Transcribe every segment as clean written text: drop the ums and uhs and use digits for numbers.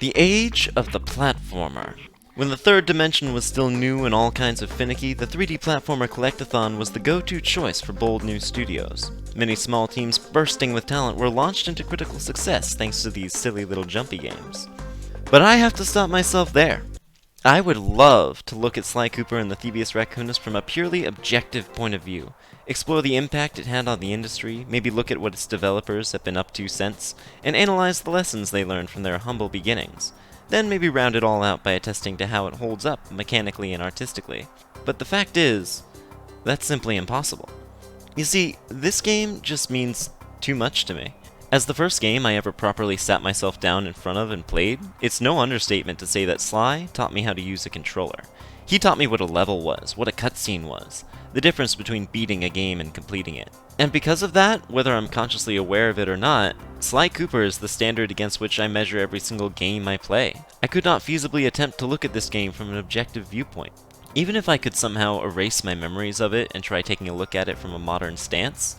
The age of the platformer. When the third dimension was still new and all kinds of finicky, the 3D platformer collectathon was the go-to choice for bold new studios. Many small teams bursting with talent were launched into critical success thanks to these silly little jumpy games. But I have to stop myself there. I would love to look at Sly Cooper and the Thievius Raccoonus from a purely objective point of view, explore the impact it had on the industry, maybe look at what its developers have been up to since, and analyze the lessons they learned from their humble beginnings. Then maybe round it all out by attesting to how it holds up mechanically and artistically. But the fact is, that's simply impossible. You see, this game just means too much to me. As the first game I ever properly sat myself down in front of and played, it's no understatement to say that Sly taught me how to use a controller. He taught me what a level was, what a cutscene was, the difference between beating a game and completing it. And because of that, whether I'm consciously aware of it or not, Sly Cooper is the standard against which I measure every single game I play. I could not feasibly attempt to look at this game from an objective viewpoint. Even if I could somehow erase my memories of it and try taking a look at it from a modern stance,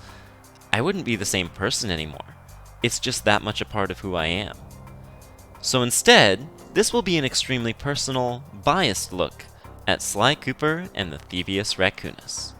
I wouldn't be the same person anymore. It's just that much a part of who I am. So instead, this will be an extremely personal, biased look at Sly Cooper and the Thievius Raccoonus.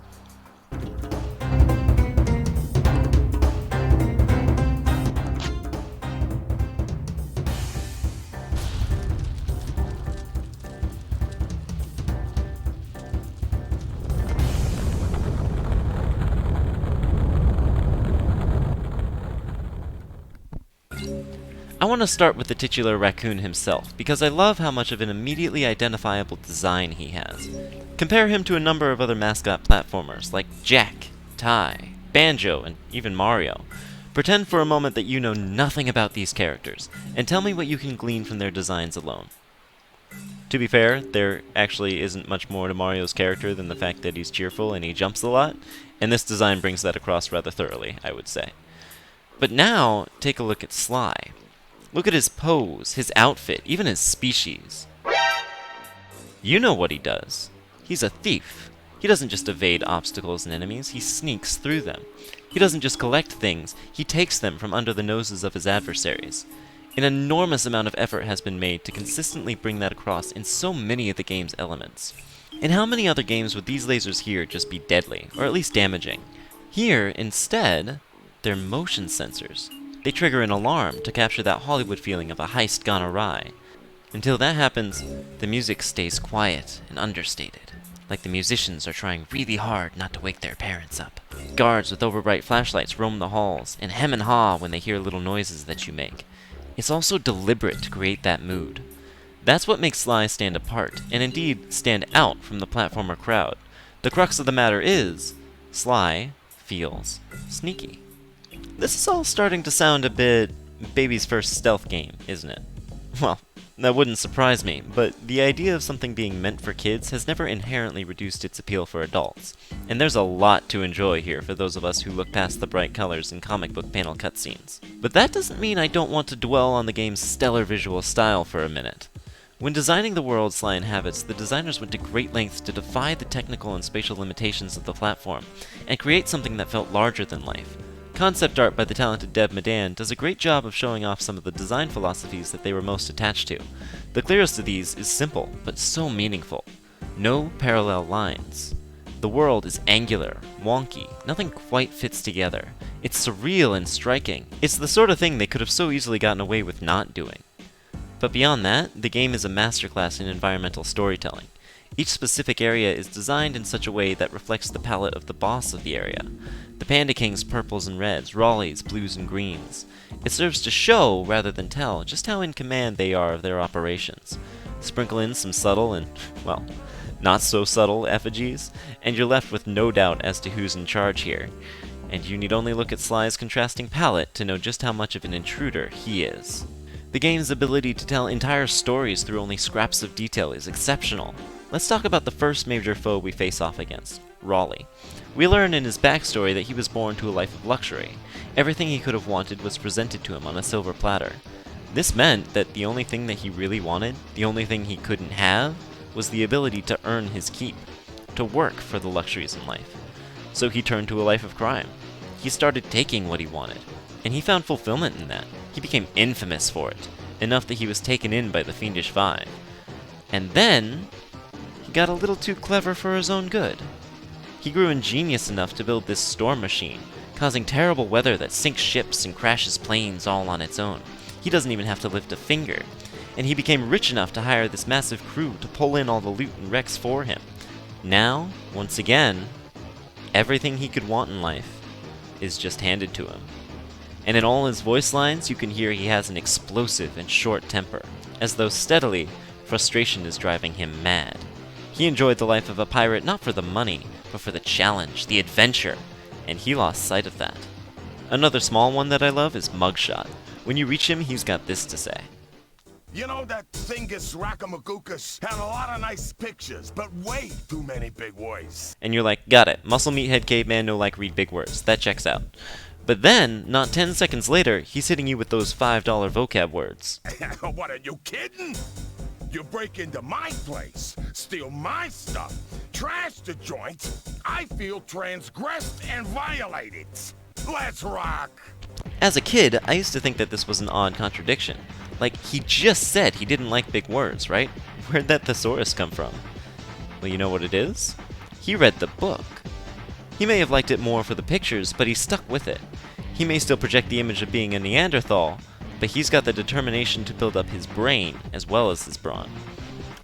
I want to start with the titular raccoon himself, because I love how much of an immediately identifiable design he has. Compare him to a number of other mascot platformers, like Jack, Ty, Banjo, and even Mario. Pretend for a moment that you know nothing about these characters, and tell me what you can glean from their designs alone. To be fair, there actually isn't much more to Mario's character than the fact that he's cheerful and he jumps a lot, and this design brings that across rather thoroughly, I would say. But now, take a look at Sly. Look at his pose, his outfit, even his species. You know what he does. He's a thief. He doesn't just evade obstacles and enemies, he sneaks through them. He doesn't just collect things, he takes them from under the noses of his adversaries. An enormous amount of effort has been made to consistently bring that across in so many of the game's elements. In how many other games would these lasers here just be deadly, or at least damaging? Here, instead, they're motion sensors. They trigger an alarm to capture that Hollywood feeling of a heist gone awry. Until that happens, the music stays quiet and understated, like the musicians are trying really hard not to wake their parents up. Guards with overbright flashlights roam the halls and hem and haw when they hear little noises that you make. It's also deliberate to create that mood. That's what makes Sly stand apart, and indeed stand out from the platformer crowd. The crux of the matter is, Sly feels sneaky. This is all starting to sound a bit baby's first stealth game, isn't it? Well, that wouldn't surprise me, but the idea of something being meant for kids has never inherently reduced its appeal for adults. And there's a lot to enjoy here for those of us who look past the bright colors and comic book panel cutscenes. But that doesn't mean I don't want to dwell on the game's stellar visual style for a minute. When designing the world Sly inhabits, the designers went to great lengths to defy the technical and spatial limitations of the platform, and create something that felt larger than life. Concept art by the talented Dev Madan does a great job of showing off some of the design philosophies that they were most attached to. The clearest of these is simple, but so meaningful. No parallel lines. The world is angular, wonky, nothing quite fits together. It's surreal and striking. It's the sort of thing they could have so easily gotten away with not doing. But beyond that, the game is a masterclass in environmental storytelling. Each specific area is designed in such a way that reflects the palette of the boss of the area. The Panda King's purples and reds, Raleigh's blues and greens. It serves to show, rather than tell, just how in command they are of their operations. Sprinkle in some subtle and, well, not so subtle effigies, and you're left with no doubt as to who's in charge here. And you need only look at Sly's contrasting palette to know just how much of an intruder he is. The game's ability to tell entire stories through only scraps of detail is exceptional. Let's talk about the first major foe we face off against, Raleigh. We learn in his backstory that he was born to a life of luxury. Everything he could have wanted was presented to him on a silver platter. This meant that the only thing that he really wanted, the only thing he couldn't have, was the ability to earn his keep, to work for the luxuries in life. So he turned to a life of crime. He started taking what he wanted, and he found fulfillment in that. He became infamous for it. enough that he was taken in by the Fiendish Five. And then, he got a little too clever for his own good. He grew ingenious enough to build this storm machine, causing terrible weather that sinks ships and crashes planes all on its own. He doesn't even have to lift a finger. And he became rich enough to hire this massive crew to pull in all the loot and wrecks for him. Now, once again, everything he could want in life is just handed to him. And in all his voice lines, you can hear he has an explosive and short temper, as though steadily, frustration is driving him mad. He enjoyed the life of a pirate not for the money, but for the challenge, the adventure, and he lost sight of that. Another small one that I love is Mugshot. When you reach him, he's got this to say. You know, that Thievius Raccoonus had a lot of nice pictures, but way too many big words. And you're like, got it. Muscle meathead caveman no like read big words. That checks out. But then, not 10 seconds later, he's hitting you with those $5 vocab words. What, are you kidding? You break into my place, steal my stuff, trash the joint. I feel transgressed and violated. Let's rock! As a kid, I used to think that this was an odd contradiction. Like, he just said he didn't like big words, right? Where'd that thesaurus come from? Well, you know what it is? He read the book. He may have liked it more for the pictures, but he stuck with it. He may still project the image of being a Neanderthal, but he's got the determination to build up his brain as well as his brawn.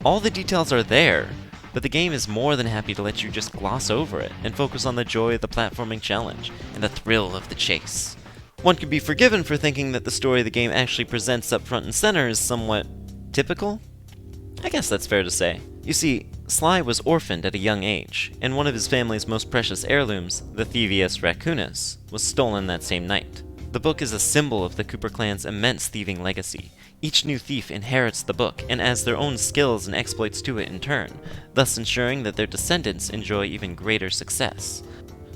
All the details are there, but the game is more than happy to let you just gloss over it and focus on the joy of the platforming challenge and the thrill of the chase. One could be forgiven for thinking that the story the game actually presents up front and center is somewhat typical? I guess that's fair to say. You see, Sly was orphaned at a young age, and one of his family's most precious heirlooms, the Thievius Raccoonus, was stolen that same night. The book is a symbol of the Cooper clan's immense thieving legacy. Each new thief inherits the book and adds their own skills and exploits to it in turn, thus ensuring that their descendants enjoy even greater success.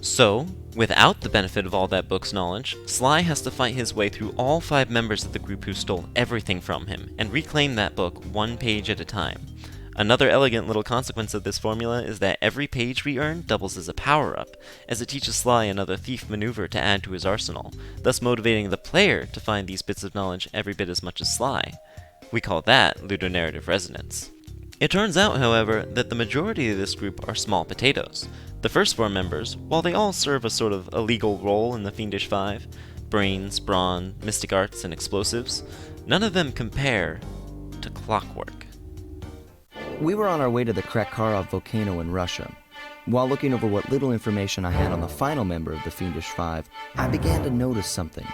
So, without the benefit of all that book's knowledge, Sly has to fight his way through all 5 members of the group who stole everything from him, and reclaim that book one page at a time. Another elegant little consequence of this formula is that every page we earn doubles as a power-up, as it teaches Sly another thief maneuver to add to his arsenal, thus motivating the player to find these bits of knowledge every bit as much as Sly. We call that ludonarrative resonance. It turns out, however, that the majority of this group are small potatoes. The first 4 members, while they all serve a sort of illegal role in the Fiendish Five, brains, brawn, mystic arts, and explosives, none of them compare to Clockwork. We were on our way to the Krakharov volcano in Russia. While looking over what little information I had on the final member of the Fiendish Five, I began to notice something.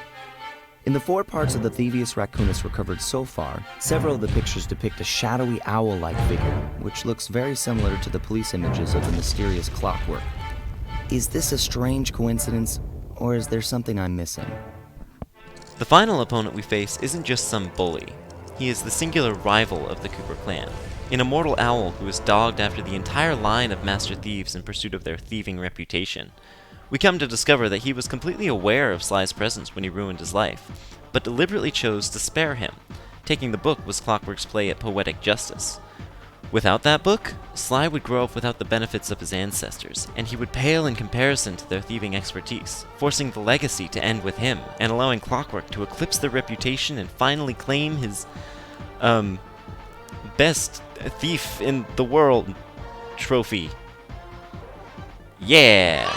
In the 4 parts of the Thievius Raccoonus recovered so far, several of the pictures depict a shadowy owl-like figure, which looks very similar to the police images of the mysterious Clockwork. Is this a strange coincidence, or is there something I'm missing? The final opponent we face isn't just some bully. He is the singular rival of the Cooper clan, an immortal owl who is dogged after the entire line of master thieves in pursuit of their thieving reputation. We come to discover that he was completely aware of Sly's presence when he ruined his life, but deliberately chose to spare him. Taking the book was Clockwork's play at poetic justice. Without that book, Sly would grow up without the benefits of his ancestors, and he would pale in comparison to their thieving expertise, forcing the legacy to end with him, and allowing Clockwork to eclipse their reputation and finally claim his, best thief in the world trophy. Yeah!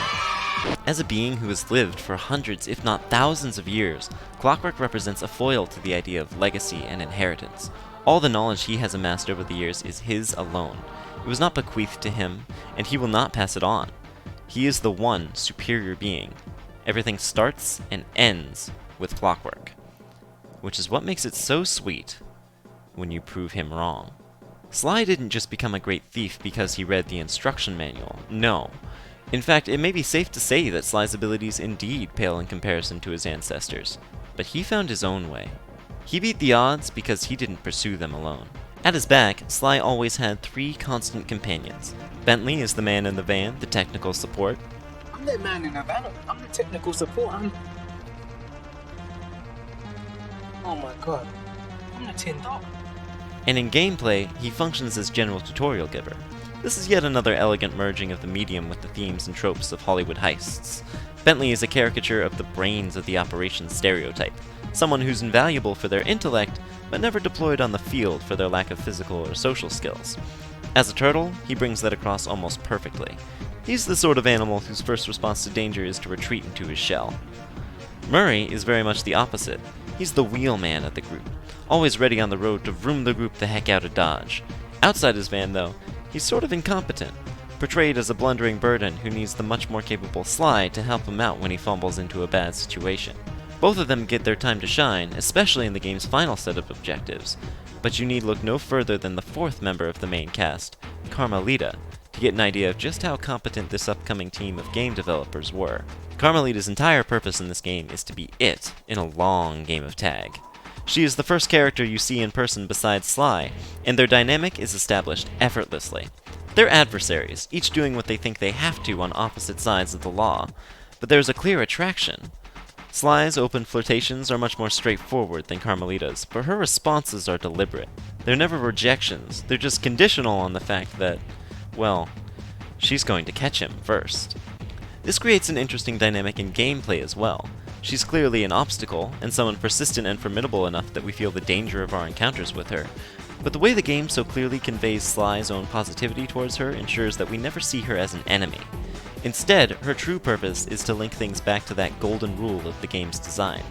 As a being who has lived for hundreds, if not thousands of years, Clockwork represents a foil to the idea of legacy and inheritance. All the knowledge he has amassed over the years is his alone. It was not bequeathed to him, and he will not pass it on. He is the one superior being. Everything starts and ends with Clockwork, which is what makes it so sweet when you prove him wrong. Sly didn't just become a great thief because he read the instruction manual. No. In fact, it may be safe to say that Sly's abilities indeed pale in comparison to his ancestors, but he found his own way. He beat the odds because he didn't pursue them alone. At his back, Sly always had 3 constant companions. Bentley is the man in the van, the technical support. I'm the man in the van, I'm the technical support, Oh my god, I'm the tin dog. And in gameplay, he functions as general tutorial giver. This is yet another elegant merging of the medium with the themes and tropes of Hollywood heists. Bentley is a caricature of the brains of the operation stereotype, someone who's invaluable for their intellect, but never deployed on the field for their lack of physical or social skills. As a turtle, he brings that across almost perfectly. He's the sort of animal whose first response to danger is to retreat into his shell. Murray is very much the opposite. He's the wheelman of the group, always ready on the road to vroom the group the heck out of Dodge. Outside his van, though, he's sort of incompetent, portrayed as a blundering burden who needs the much more capable Sly to help him out when he fumbles into a bad situation. Both of them get their time to shine, especially in the game's final set of objectives, but you need look no further than the fourth member of the main cast, Carmelita, to get an idea of just how competent this upcoming team of game developers were. Carmelita's entire purpose in this game is to be it in a long game of tag. She is the first character you see in person besides Sly, and their dynamic is established effortlessly. They're adversaries, each doing what they think they have to on opposite sides of the law, but there's a clear attraction. Sly's open flirtations are much more straightforward than Carmelita's, but her responses are deliberate. They're never rejections, they're just conditional on the fact that, well, she's going to catch him first. This creates an interesting dynamic in gameplay as well. She's clearly an obstacle, and someone persistent and formidable enough that we feel the danger of our encounters with her. But the way the game so clearly conveys Sly's own positivity towards her ensures that we never see her as an enemy. Instead, her true purpose is to link things back to that golden rule of the game's design.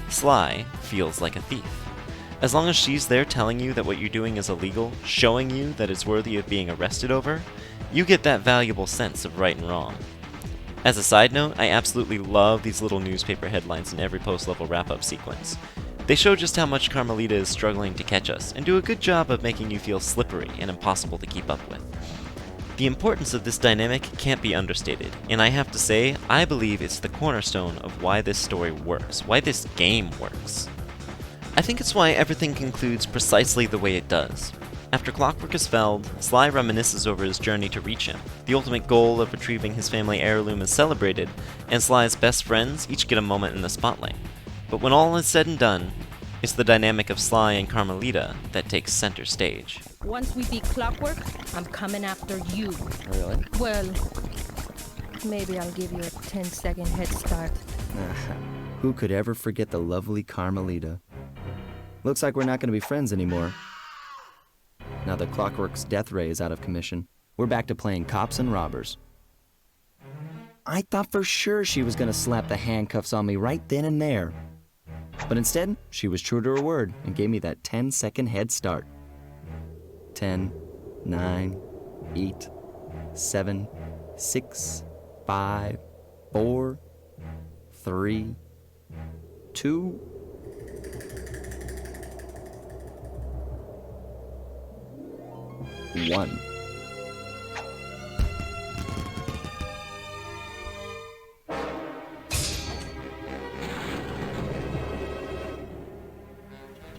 Sly feels like a thief. As long as she's there telling you that what you're doing is illegal, showing you that it's worthy of being arrested over, you get that valuable sense of right and wrong. As a side note, I absolutely love these little newspaper headlines in every post-level wrap-up sequence. They show just how much Carmelita is struggling to catch us, and do a good job of making you feel slippery and impossible to keep up with. The importance of this dynamic can't be understated, and I have to say, I believe it's the cornerstone of why this story works, why this game works. I think it's why everything concludes precisely the way it does. After clockwork is felled, Sly reminisces over his journey to reach him. The ultimate goal of retrieving his family heirloom is celebrated, and Sly's best friends each get a moment in the spotlight. But when all is said and done, it's the dynamic of Sly and Carmelita that takes center stage. Once we beat clockwork, I'm coming after you. Really? Well, maybe I'll give you a 10-second head start. Who could ever forget the lovely Carmelita? Looks like we're not going to be friends anymore. Now that Clockwork's death ray is out of commission, we're back to playing cops and robbers. I thought for sure she was going to slap the handcuffs on me right then and there. But instead, she was true to her word and gave me that 10-second head start. 10, 9, 8, 7, 6, 5, 4, 3, 2, 1.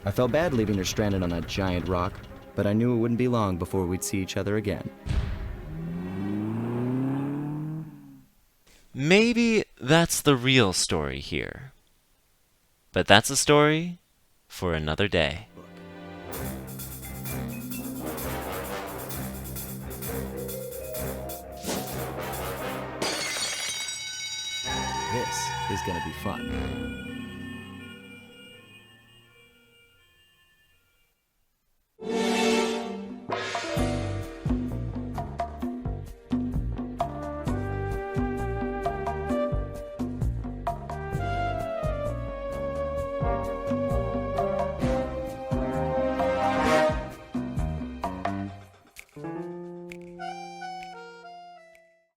I felt bad leaving her stranded on that giant rock, but I knew it wouldn't be long before we'd see each other again. Maybe that's the real story here. But that's a story for another day. This is gonna be fun.